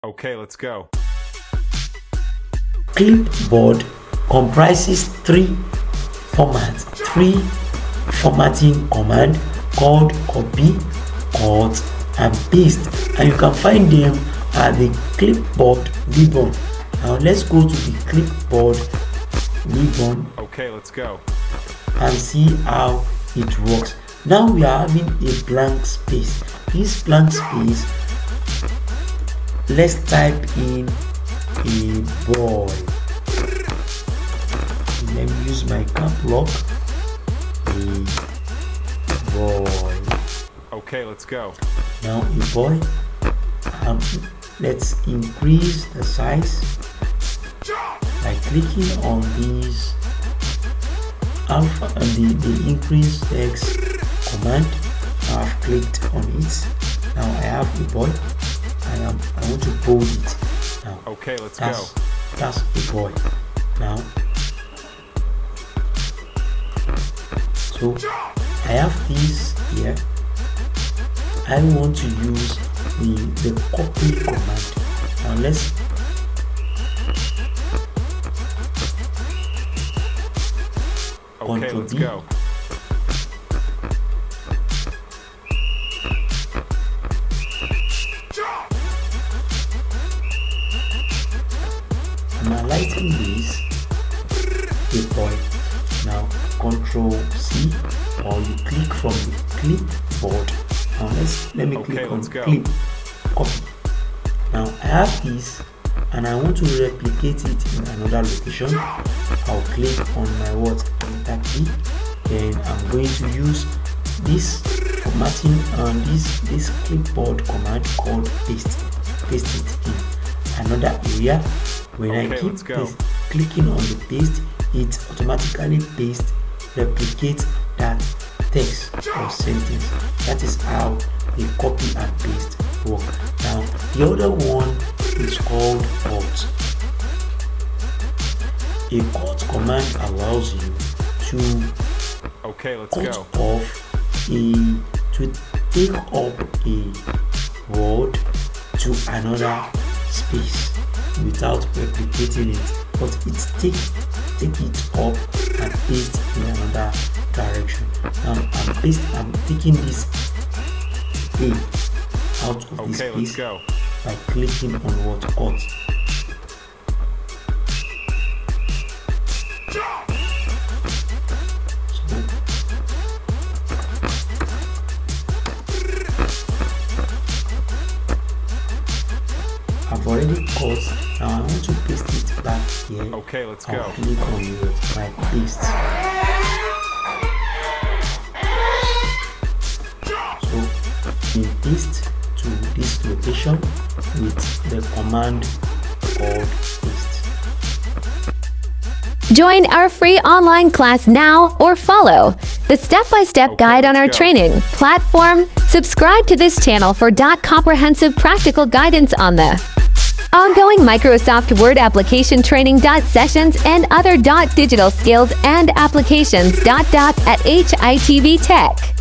Okay, let's go. Clipboard comprises three formatting commands called copy, cut, and paste, and you can find them at the clipboard ribbon. Now let's go to the clipboard ribbon. Okay, let's go. And see how it works. Now we are having a blank space. This blank space, let's type in a boy. Let me use my cap lock. A boy. Okay, let's go. Now a boy. Let's increase the size by clicking on these alpha and the increase text command. I have clicked on it. Now I have a boy. I want to bold it. Now okay, let's go. That's a boy. Now so I have this here. I want to use the copy command. Now let's okay, let's go. I'm highlighting this a point. Now Control C, or you click from the clipboard. Now let me click on clip copy. Now I have this and I want to replicate it in another location. I'll click on my enter key, and I'm going to use this formatting and this clipboard command called paste it in another area. When I keep clicking on the paste, it automatically replicates that text or sentence. That is how a copy and paste work. Now the other one is called cut. A cut command allows you to to take up a word to another space without replicating it, but it take it up and paste in another direction. Now I'm taking this A out of this space by clicking on cut. I've already cut. Now I want to paste it back here. Okay, let's I'll go. click on my paste. So we paste to this location with the command called paste. Join our free online class now or follow the step-by-step guide on our training platform. Subscribe to this channel for comprehensive practical guidance on the ongoing Microsoft Word application training sessions and other digital skills and applications at HITV Tech.